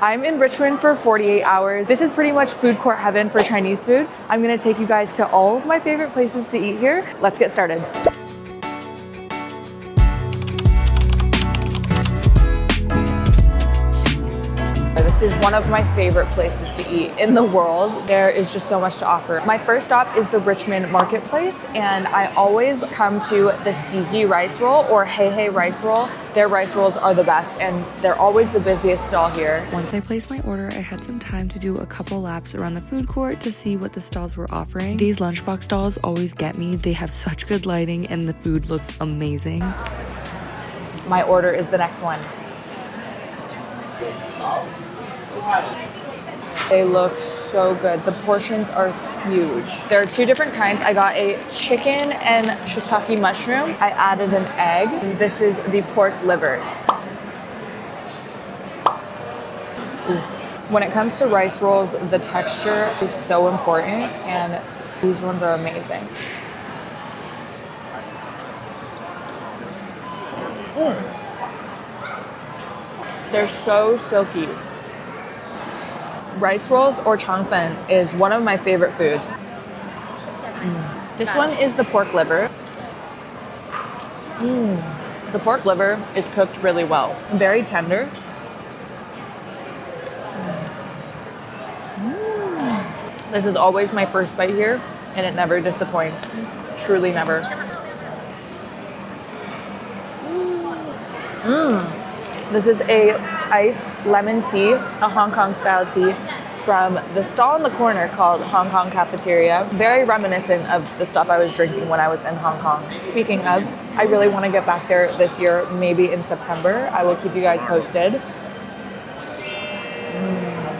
I'm in Richmond for 48 hours. This is pretty much food court heaven for Chinese food. I'm gonna take you guys to all of my favorite places to eat here. Let's get started. This is one of my favorite places to eat in the world. There is just so much to offer. My first stop is the Richmond Marketplace, and I always come to the Silky rice roll or Hei Hei rice roll. Their rice rolls are the best, and they're always the busiest stall here. Once I placed my order, I had some time to do a couple laps around the food court to see what the stalls were offering. These lunchbox stalls always get me. They have such good lighting and the food looks amazing. My order is the next one. They look so good. The portions are huge. There are two different kinds. I got a chicken and shiitake mushroom. I added an egg. This is the pork liver. Ooh. When it comes to rice rolls, the texture is so important, and these ones are amazing. They're so silky. Rice rolls or changfen is one of my favorite foods. This one is the pork liver. The pork liver is cooked really well. Very tender. This is always my first bite here, and it never disappoints. Truly never. This is a iced lemon tea, a Hong Kong style tea from the stall in the corner called Hong Kong Cafeteria. Very reminiscent of the stuff I was drinking when I was in Hong Kong. Speaking of, I really want to get back there this year, maybe in September. I will keep you guys posted.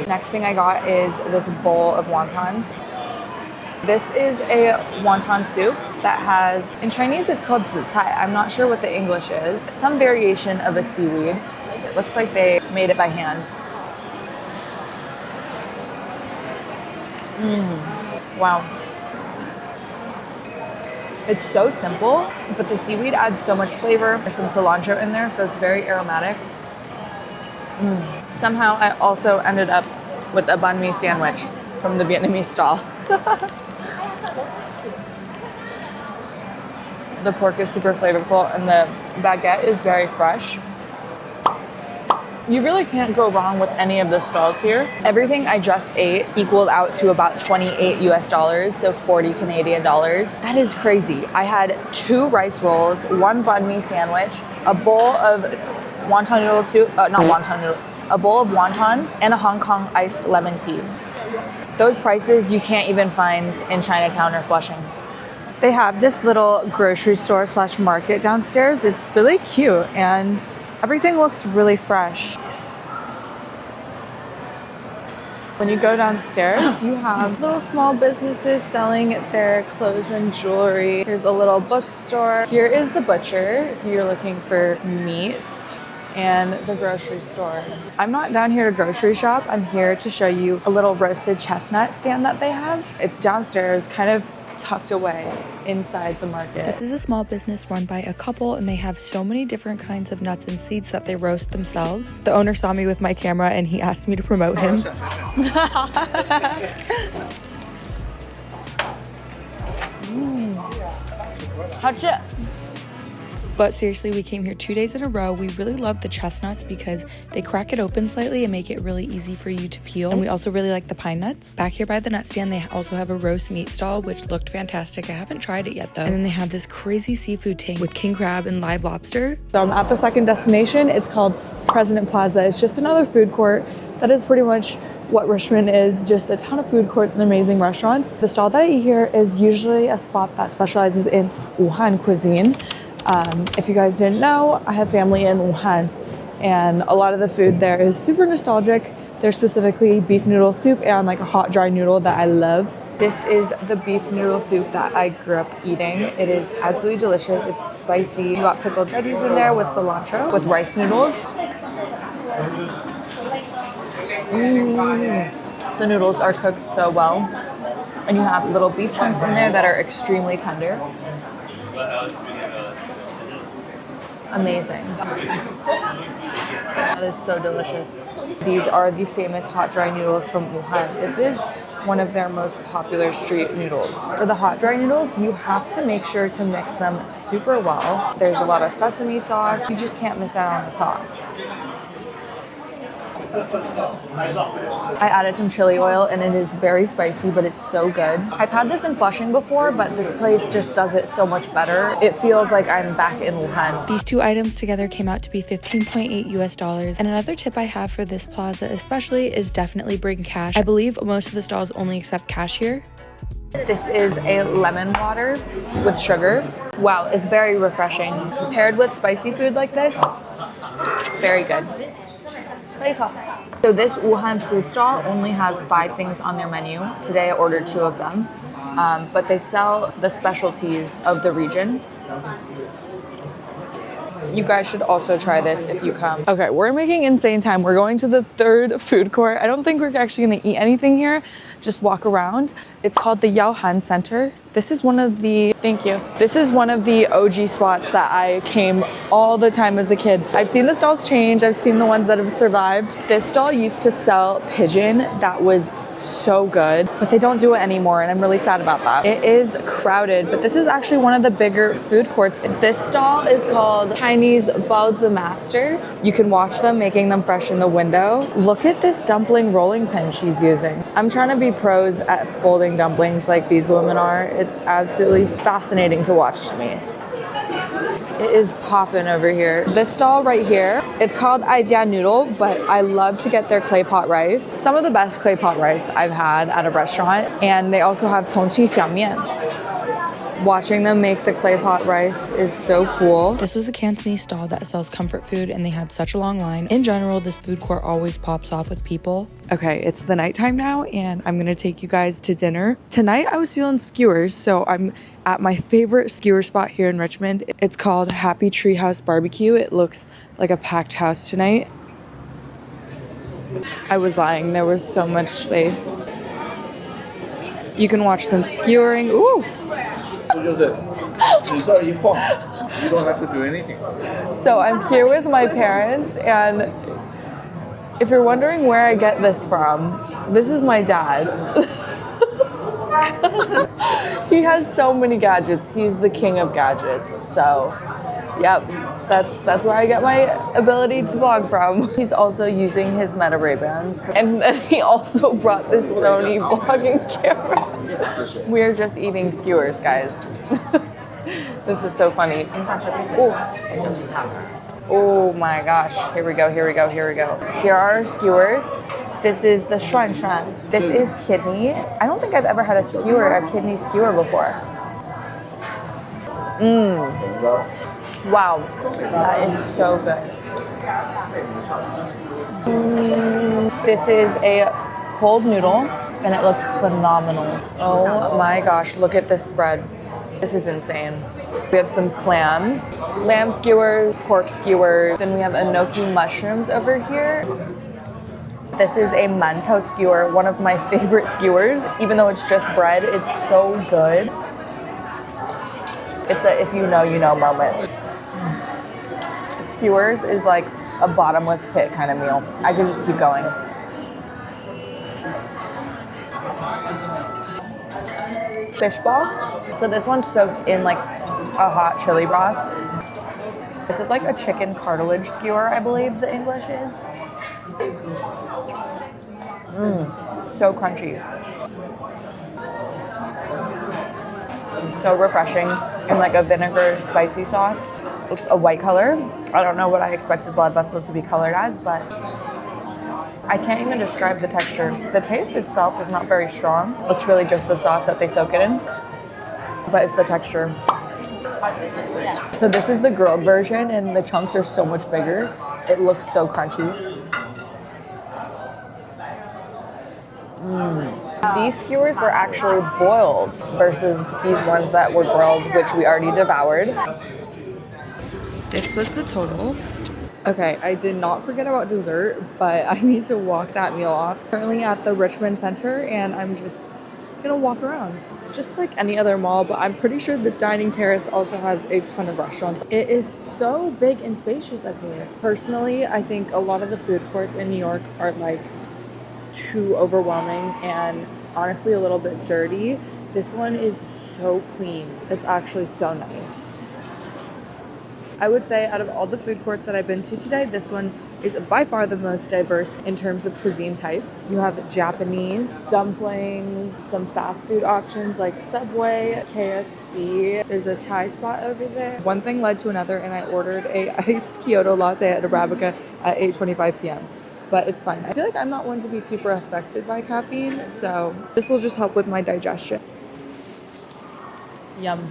Next thing I got is this bowl of wontons. This is a wonton soup that has, in Chinese it's called zicai. I'm not sure what the English is. Some variation of a seaweed. It looks like they made it by hand. Wow. It's so simple, but the seaweed adds so much flavor. There's some cilantro in there, so it's very aromatic. Somehow I also ended up with a banh mi sandwich from the Vietnamese stall. The pork is super flavorful and the baguette is very fresh. You really can't go wrong with any of the stalls here. Everything I just ate equaled out to about 28 US dollars, so 40 Canadian dollars. That is crazy. I had 2 rice rolls, 1 banh mi sandwich, a bowl of wonton noodle soup, a bowl of wonton, and a Hong Kong iced lemon tea. Those prices you can't even find in Chinatown or Flushing. They have this little grocery store / market downstairs. It's really cute and everything looks really fresh. When you go downstairs, you have little small businesses selling their clothes and jewelry. Here's a little bookstore. Here is the butcher if you're looking for meat, and the grocery store. I'm not down here to grocery shop. I'm here to show you a little roasted chestnut stand that they have. It's downstairs, kind of tucked away inside the market. This is a small business run by a couple, and they have so many different kinds of nuts and seeds that they roast themselves. The owner saw me with my camera and he asked me to promote him. Touch it. But seriously, we came here 2 days in a row. We really love the chestnuts because they crack it open slightly and make it really easy for you to peel. And we also really like the pine nuts. Back here by the nut stand, they also have a roast meat stall, which looked fantastic. I haven't tried it yet though. And then they have this crazy seafood tank with king crab and live lobster. So I'm at the second destination. It's called President Plaza. It's just another food court. That is pretty much what Richmond is, just a ton of food courts and amazing restaurants. The stall that I eat here is usually a spot that specializes in Wuhan cuisine. If you guys didn't know, I have family in Wuhan, and a lot of the food there is super nostalgic. There's specifically beef noodle soup and like a hot dry noodle that I love. This is the beef noodle soup that I grew up eating. It is absolutely delicious. It's spicy. You got pickled veggies in there with cilantro, with rice noodles. The noodles are cooked so well, and you have little beef chunks in there that are extremely tender. Amazing. That is so delicious. These are the famous hot dry noodles from Wuhan. This is one of their most popular street noodles. For the hot dry noodles, you have to make sure to mix them super well. There's a lot of sesame sauce. You just can't miss out on the sauce. I added some chili oil and it is very spicy, but it's so good. I've had this in Flushing before, but this place just does it so much better. It feels like I'm back in Wuhan. These two items together came out to be $15.8 US. And another tip I have for this plaza especially is definitely bring cash. I believe most of the stalls only accept cash here. This is a lemon water with sugar. Wow, it's very refreshing. Paired with spicy food like this, very good. So this Wuhan food stall only has 5 things on their menu. Today I ordered 2 of them, but they sell the specialties of the region. You guys should also try this if you come. Okay, we're making insane time. We're going to the 3rd food court. I don't think we're actually gonna eat anything here, just walk around. It's called the Yaohan Center. This is one of the, thank you. This is one of the OG spots that I came all the time as a kid. I've seen the stalls change. I've seen the ones that have survived. This stall used to sell pigeon that was so good, but they don't do it anymore and I'm really sad about that. It is crowded, but this is actually one of the bigger food courts. This stall is called Chinese Baozi Master. You can watch them making them fresh in the window. Look at this dumpling rolling pin she's using. I'm trying to be pros at folding dumplings like these women are. It's absolutely fascinating to watch to me. It is popping over here. This stall right here, it's called Ajea Noodle, but I love to get their claypot rice. Some of the best claypot rice I've had at a restaurant. And they also have Chongqing xiaomian. Watching them make the claypot rice is so cool. This was a Cantonese stall that sells comfort food and they had such a long line. In general, this food court always pops off with people. Okay, it's the nighttime now and I'm gonna take you guys to dinner. Tonight I was feeling skewers, so I'm at my favorite skewer spot here in Richmond. It's called Happy Treehouse Barbecue. It looks like a packed house tonight. I was lying, there was so much space. You can watch them skewering. Ooh! You don't have to do anything. So I'm here with my parents, and if you're wondering where I get this from, this is my dad. He has so many gadgets. He's the king of gadgets. So, yep, that's where I get my ability to vlog from. He's also using his Meta Ray-Bans, and then he also brought this Sony vlogging camera. We're just eating skewers, guys. This is so funny. Oh my gosh, here we go, here we go, here we go. Here are our skewers. This is the shuan shuan. This is kidney. I don't think I've ever had a kidney skewer before. Wow, that is so good. This is a cold noodle and it looks phenomenal. Oh my gosh, look at this spread. This is insane. We have some clams, lamb skewer, pork skewer. Then we have enoki mushrooms over here. This is a mantou skewer, one of my favorite skewers. Even though it's just bread, it's so good. It's a if you know, you know moment. Skewers is like a bottomless pit kind of meal. I could just keep going. Fishball. So this one's soaked in like a hot chili broth. This is like a chicken cartilage skewer, I believe the English is. So crunchy. So refreshing in like a vinegar spicy sauce. It's a white color. I don't know what I expected blood vessels to be colored as, but I can't even describe the texture. The taste itself is not very strong. It's really just the sauce that they soak it in, but it's the texture. So this is the grilled version and the chunks are so much bigger. It looks so crunchy. These skewers were actually boiled versus these ones that were grilled, which we already devoured. This was the total. Okay, I did not forget about dessert, but I need to walk that meal off. Currently at the Richmond Center, and I'm just gonna walk around. It's just like any other mall, but I'm pretty sure the dining terrace also has a ton of restaurants. It is so big and spacious up here. Personally, I think a lot of the food courts in New York are like too overwhelming and honestly a little bit dirty. This one is so clean. It's actually so nice. I would say out of all the food courts that I've been to today, this one is by far the most diverse in terms of cuisine types. You have Japanese, dumplings, some fast food options like Subway, KFC. There's a Thai spot over there. One thing led to another and I ordered a iced Kyoto latte at Arabica at 8:25 p.m. But it's fine. I feel like I'm not one to be super affected by caffeine, so this will just help with my digestion. Yum.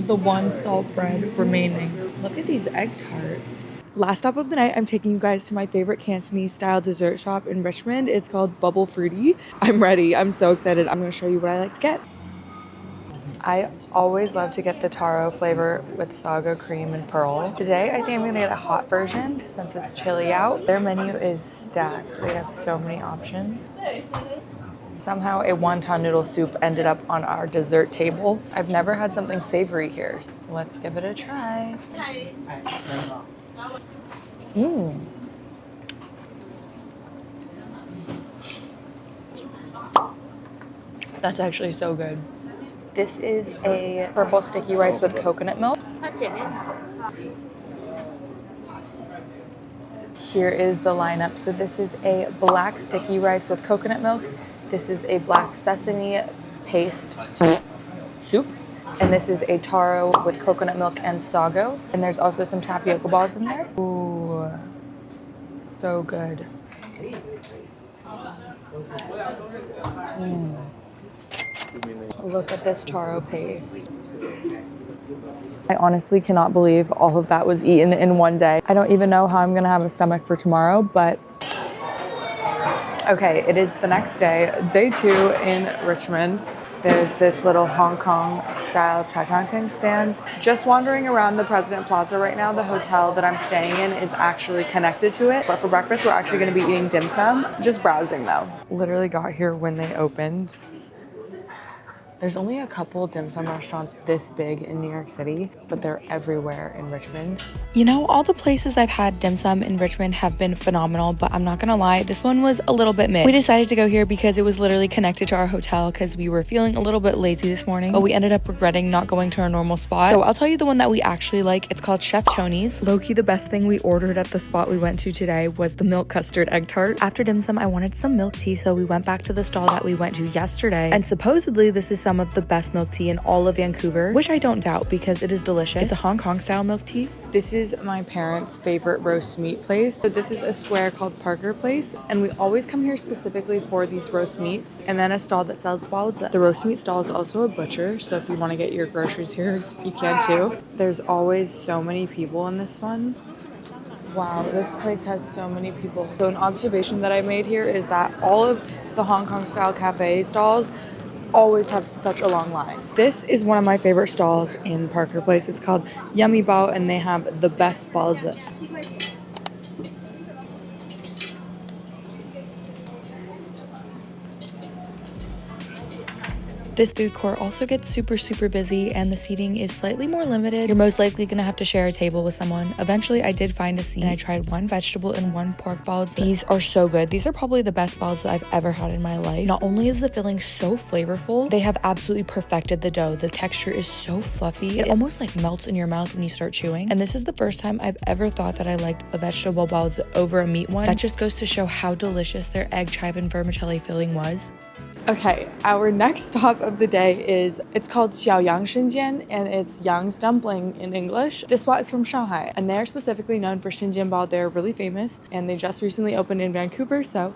The one salt bread remaining. Look at these egg tarts. Last stop of the night, I'm taking you guys to my favorite Cantonese style dessert shop in Richmond. It's called Bubble Fruity. I'm ready. I'm so excited. I'm going to show you what I like to get. I always love to get the taro flavor with sago cream and pearl. Today, I think I'm going to get a hot version since it's chilly out. Their menu is stacked. They have so many options. Somehow a wonton noodle soup ended up on our dessert table. I've never had something savory here. Let's give it a try. That's actually so good. This is a purple sticky rice with coconut milk. Here is the lineup. So this is a black sticky rice with coconut milk. This is a black sesame paste soup. And this is a taro with coconut milk and sago. And there's also some tapioca balls in there. Ooh, so good. Look at this taro paste. I honestly cannot believe all of that was eaten in one day. I don't even know how I'm gonna have a stomach for tomorrow, but okay, it is the next day, day 2 in Richmond. There's this little Hong Kong style cha kee stand. Just wandering around the President Plaza right now. The hotel that I'm staying in is actually connected to it. But for breakfast, we're actually gonna be eating dim sum. Just browsing though. Literally got here when they opened. There's only a couple dim sum restaurants this big in New York City, but they're everywhere in Richmond. You know, all the places I've had dim sum in Richmond have been phenomenal, but I'm not gonna lie, this one was a little bit mid. We decided to go here because it was literally connected to our hotel because we were feeling a little bit lazy this morning, but we ended up regretting not going to our normal spot. So I'll tell you the one that we actually like. It's called Chef Tony's. Low-key, the best thing we ordered at the spot we went to today was the milk custard egg tart. After dim sum, I wanted some milk tea, so we went back to the stall that we went to yesterday, and supposedly this is some of the best milk tea in all of Vancouver, which I don't doubt because it is delicious. It's a Hong Kong style milk tea. This is my parents' favorite roast meat place. So this is a square called Parker Place, and we always come here specifically for these roast meats, and then a stall that sells baozi. The roast meat stall is also a butcher, so if you want to get your groceries here, you can too. There's always so many people in this one. Wow, this place has so many people. So an observation that I made here is that all of the Hong Kong style cafe stalls always have such a long line. This is one of my favorite stalls in Parker Place. It's called Yummy Bao, and they have the best baozi. This food court also gets super busy and the seating is slightly more limited. You're most likely gonna have to share a table with someone. Eventually, I did find a seat and I tried one vegetable and one pork balls. These are so good. These are probably the best balls that I've ever had in my life. Not only is the filling so flavorful, they have absolutely perfected the dough. The texture is so fluffy. It almost like melts in your mouth when you start chewing. And this is the first time I've ever thought that I liked a vegetable balls over a meat one. That just goes to show how delicious their egg, chive, and vermicelli filling was. Okay, our next stop of the day it's called Xiaoyang Shenzhen, and it's Yang's Dumpling in English. This spot is from Shanghai, and they're specifically known for Shenzhen bao. They're really famous, and they just recently opened in Vancouver, so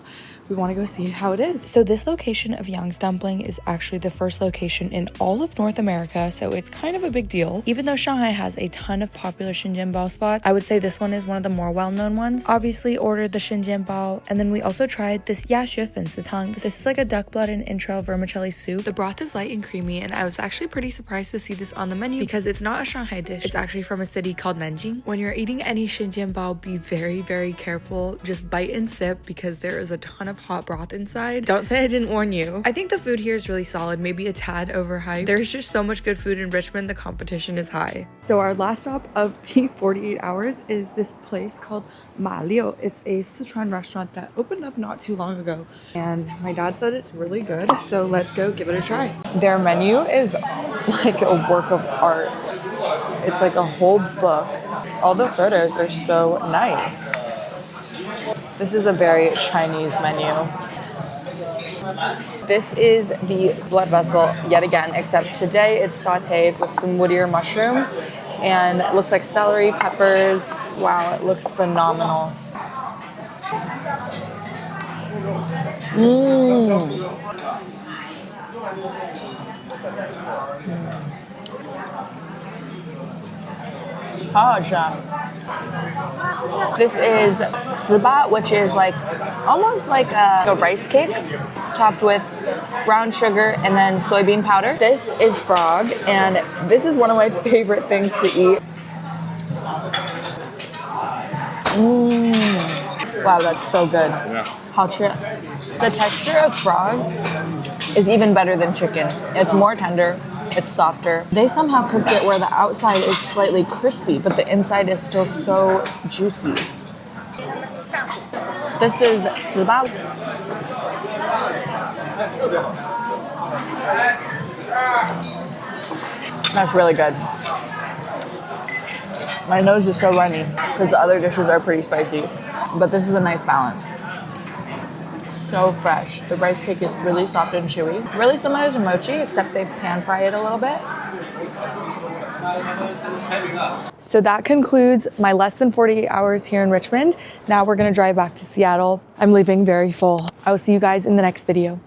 we want to go see how it is. So this location of Yang's Dumpling is actually the first location in all of North America, so it's kind of a big deal. Even though Shanghai has a ton of popular Shenzhen bao spots, I would say this one is one of the more well-known ones. Obviously ordered the Shenzhen bao, and then we also tried this Yaxue Fensitang. This is like a duck blood and entrail vermicelli soup. The broth is light and creamy, and I was actually pretty surprised to see this on the menu because it's not a Shanghai dish. It's actually from a city called Nanjing. When you're eating any Shenzhen bao, be very careful. Just bite and sip because there is a ton of have hot broth inside. Don't say I didn't warn you. I think the food here is really solid, maybe a tad overhyped. There's just so much good food in Richmond, the competition is high. So our last stop of the 48 hours is this place called Ma Liu. It's a Sichuan restaurant that opened up not too long ago, and my dad said it's really good, so let's go give it a try. Their menu is like a work of art. It's like a whole book. All the photos are so nice. This is a very Chinese menu. This is the blood vessel yet again, except today it's sauteed with some woodier mushrooms, and it looks like celery, peppers. Wow, it looks phenomenal. This is ziba, which is like almost like a rice cake. It's topped with brown sugar and then soybean powder. This is frog, and this is one of my favorite things to eat. Wow, that's so good. The texture of frog is even better than chicken. It's more tender. It's softer. They somehow cooked it where the outside is slightly crispy, but the inside is still so juicy. This is ziba. That's really good. My nose is so runny because the other dishes are pretty spicy, but this is a nice balance. So fresh. The rice cake is really soft and chewy. Really similar to mochi, except they pan fry it a little bit. So that concludes my less than 48 hours here in Richmond. Now we're gonna drive back to Seattle. I'm leaving very full. I will see you guys in the next video.